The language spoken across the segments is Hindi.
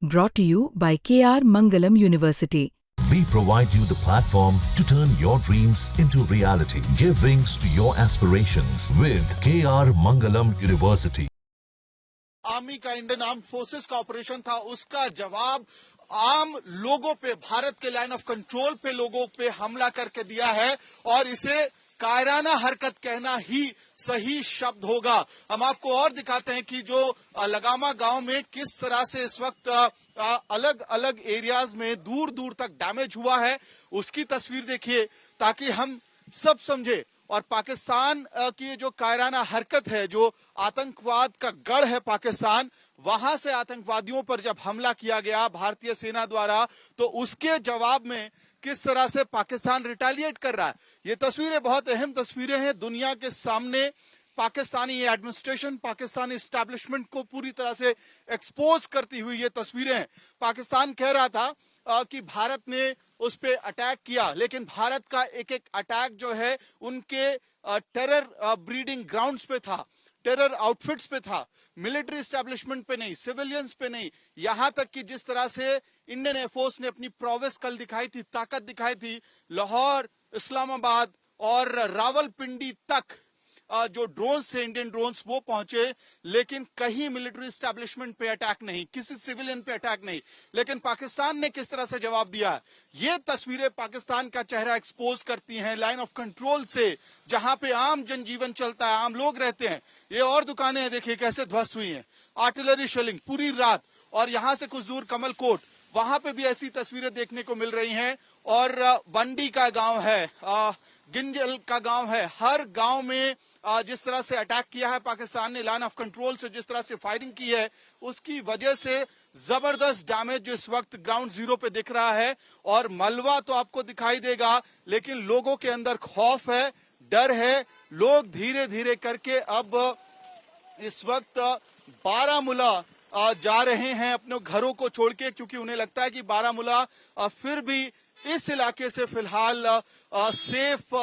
Brought to you by KR Mangalam University. We provide you the platform to turn your dreams into reality. Give wings to your aspirations with KR Mangalam University. Army का, इंडियन आर्म फोर्सेस का ऑपरेशन था, उसका जवाब आम लोगों पे, भारत के लाइन ऑफ कंट्रोल पे लोगों पे हमला करके दिया है और इसे कायराना हरकत कहना ही सही शब्द होगा। हम आपको और दिखाते हैं कि जो लगामा गांव में किस तरह से इस वक्त अलग अलग एरियाज में दूर दूर तक डैमेज हुआ है, उसकी तस्वीर देखिए ताकि हम सब समझे। और पाकिस्तान की जो कायराना हरकत है, जो आतंकवाद का गढ़ है पाकिस्तान, वहां से आतंकवादियों पर जब हमला किया गया भारतीय सेना द्वारा, तो उसके जवाब में किस तरह से पाकिस्तान रिटेलिएट कर रहा है। ये तस्वीरें बहुत अहम तस्वीरें हैं दुनिया के सामने। पाकिस्तानी एडमिनिस्ट्रेशन, पाकिस्तानी एस्टैब्लिशमेंट को पूरी तरह से एक्सपोज करती हुई ये तस्वीरें हैं। पाकिस्तान कह रहा था कि भारत ने उस पे अटैक किया, लेकिन भारत का एक एक अटैक जो है उनके टेरर ब्रीडिंग ग्राउंड्स पे था, टेरर आउटफिट्स पे था, मिलिट्री एस्टैब्लिशमेंट पे नहीं, सिविलियंस पे नहीं। यहां तक कि जिस तरह से इंडियन एयरफोर्स ने अपनी प्रोवेस कल दिखाई थी, ताकत दिखाई थी, लाहौर, इस्लामाबाद और रावलपिंडी तक जो ड्रोन्स थे, इंडियन ड्रोन्स, वो पहुंचे, लेकिन कहीं मिलिट्री एस्टैब्लिशमेंट पे अटैक नहीं, किसी सिविलियन पे अटैक नहीं। लेकिन पाकिस्तान ने किस तरह से जवाब दिया, ये तस्वीरें पाकिस्तान का चेहरा एक्सपोज करती हैं लाइन ऑफ कंट्रोल से, जहां पे आम जनजीवन चलता है, आम लोग रहते हैं। ये और दुकानें हैं, देखिए कैसे ध्वस्त हुई हैं, आर्टिलरी शेलिंग पूरी रात। और यहां से कुछ दूर कमल कोट, वहां पे भी ऐसी तस्वीरें देखने को मिल रही हैं। और बंडी का गांव है, गिंजल का गांव है, हर गांव में जिस तरह से अटैक किया है पाकिस्तान ने, लाइन ऑफ कंट्रोल से जिस तरह से फायरिंग की है, उसकी वजह से जबरदस्त डैमेज जो इस वक्त ग्राउंड जीरो पे दिख रहा है। और मलबा तो आपको दिखाई देगा, लेकिन लोगों के अंदर खौफ है, डर है। लोग धीरे धीरे करके अब इस वक्त बारामूला जा रहे हैं अपने घरों को छोड़ के, क्योंकि उन्हें लगता है कि बारामूला फिर भी इस इलाके से फिलहाल सेफ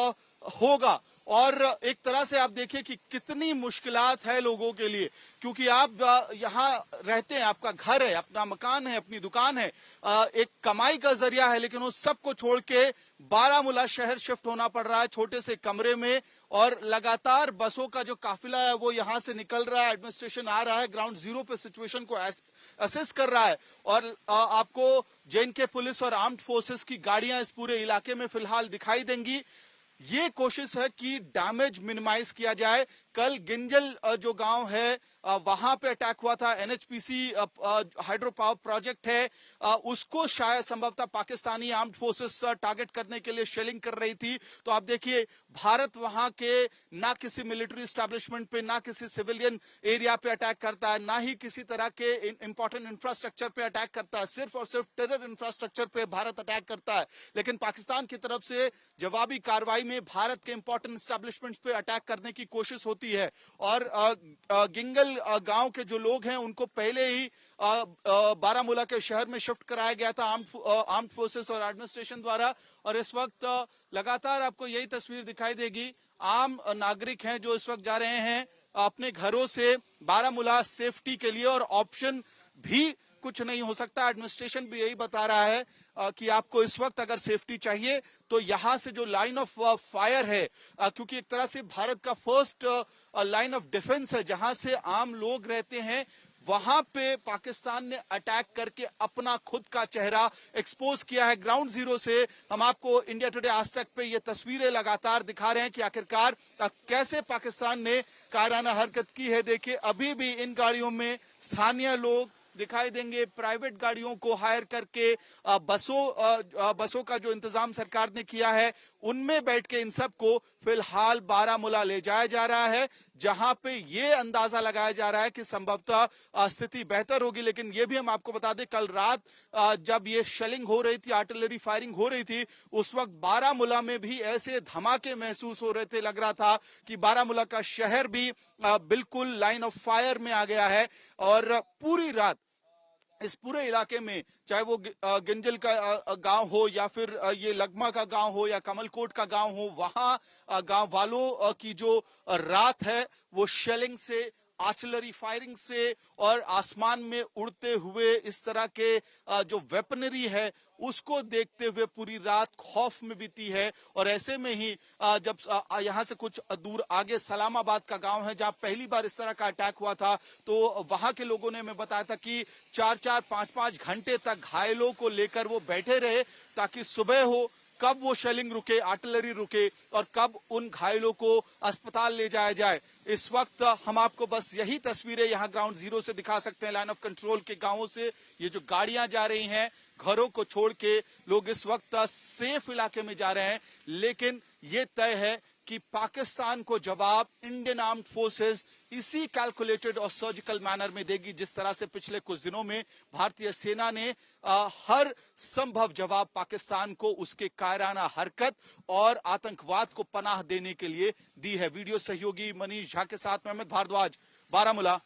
होगा। और एक तरह से आप देखिए कि कितनी मुश्किलात है लोगों के लिए, क्योंकि आप यहाँ रहते हैं, आपका घर है, अपना मकान है, अपनी दुकान है, एक कमाई का जरिया है, लेकिन उस सब को छोड़ के बारामूला शहर शिफ्ट होना पड़ रहा है छोटे से कमरे में। और लगातार बसों का जो काफिला है वो यहां से निकल रहा है, एडमिनिस्ट्रेशन आ रहा है, ग्राउंड जीरो पे सिचुएशन को असेस कर रहा है। और आपको जेएनके पुलिस और आर्म्ड फोर्सेस की गाड़ियां इस पूरे इलाके में फिलहाल दिखाई देंगी। ये कोशिश है कि डैमेज मिनिमाइज किया जाए। कल गिंजल जो गांव है वहां पे अटैक हुआ था, एनएचपीसी हाइड्रो पावर प्रोजेक्ट है, उसको शायद संभवतः पाकिस्तानी आर्म्ड फोर्सेस टारगेट करने के लिए शेलिंग कर रही थी। तो आप देखिए भारत वहां के ना किसी मिलिट्री एस्टैब्लिशमेंट पे, ना किसी सिविलियन एरिया पे अटैक करता है, ना ही किसी तरह के इंपॉर्टेंट इंफ्रास्ट्रक्चर पे अटैक करता है, सिर्फ और सिर्फ टेरर इंफ्रास्ट्रक्चर पे भारत अटैक करता है। लेकिन पाकिस्तान की तरफ से जवाबी कार्रवाई में भारत के इंपॉर्टेंट एस्टैब्लिशमेंट्स पे अटैक करने की कोशिश होती है। और गिंगल गांव के जो लोग हैं उनको पहले ही बारामूला के शहर में शिफ्ट कराया गया था आर्म्ड फोर्सेस और एडमिनिस्ट्रेशन द्वारा। और इस वक्त लगातार आपको यही तस्वीर दिखाई देगी, आम नागरिक हैं जो इस वक्त जा रहे हैं अपने घरों से बारामूला सेफ्टी के लिए। और ऑप्शन भी कुछ नहीं हो सकता, एडमिनिस्ट्रेशन भी यही बता रहा है कि आपको इस वक्त अगर सेफ्टी चाहिए तो यहां से जो लाइन ऑफ फायर है, क्योंकि एक तरह से भारत का फर्स्ट लाइन ऑफ डिफेंस है, जहां से आम लोग रहते हैं, वहां पे पाकिस्तान ने अटैक करके अपना खुद का चेहरा एक्सपोज किया है ग्राउंड जीरो से। हम आपको इंडिया टुडे आज तक पे ये तस्वीरें लगातार दिखा रहे हैं कि आखिरकार कैसे पाकिस्तान ने कायराना हरकत की है। देखिए अभी भी इन गाड़ियों में स्थानीय लोग दिखाई देंगे, प्राइवेट गाड़ियों को हायर करके बसों का जो इंतजाम सरकार ने किया है, उनमें बैठ के इन सबको फिलहाल बारामूला ले जाया जा रहा है, जहां पे ये अंदाजा लगाया जा रहा है कि संभवतः स्थिति बेहतर होगी। लेकिन ये भी हम आपको बता दें, कल रात जब ये शेलिंग हो रही थी, आर्टिलरी फायरिंग हो रही थी, उस वक्त बारामूला में भी ऐसे धमाके महसूस हो रहे थे, लग रहा था कि बारामूला का शहर भी बिल्कुल लाइन ऑफ फायर में आ गया है। और पूरी रात इस पूरे इलाके में, चाहे वो गिंजल का गांव हो या फिर ये लगमा का गांव हो या कमलकोट का गांव हो, वहां गांव वालों की जो रात है वो शेलिंग से आर्टिलरी फायरिंग से और आसमान में उड़ते हुए इस तरह के जो वेपनरी है उसको देखते हुए पूरी रात खौफ में बीती है। और ऐसे में ही जब यहां से कुछ दूर आगे सलामाबाद का गांव है जहां पहली बार इस तरह का अटैक हुआ था, तो वहां के लोगों ने हमें बताया था कि 4-4, 5-5 घंटे तक घायलों को लेकर वो बैठे रहे ताकि सुबह हो, कब वो शेलिंग रुके, आर्टिलरी रुके और कब उन घायलों को अस्पताल ले जाया जाए। इस वक्त हम आपको बस यही तस्वीरें यहां ग्राउंड जीरो से दिखा सकते हैं, लाइन ऑफ कंट्रोल के गांवों से। ये जो गाड़ियां जा रही हैं, घरों को छोड़ के लोग इस वक्त सेफ इलाके में जा रहे हैं, लेकिन ये तय है कि पाकिस्तान को जवाब इंडियन आर्म्ड फोर्सेस इसी कैलकुलेटेड और सर्जिकल मैनर में देगी, जिस तरह से पिछले कुछ दिनों में भारतीय सेना ने हर संभव जवाब पाकिस्तान को उसके कायराना हरकत और आतंकवाद को पनाह देने के लिए दी है। वीडियो सहयोगी मनीष झा के साथ मैं अमित भारद्वाज, बारामूला।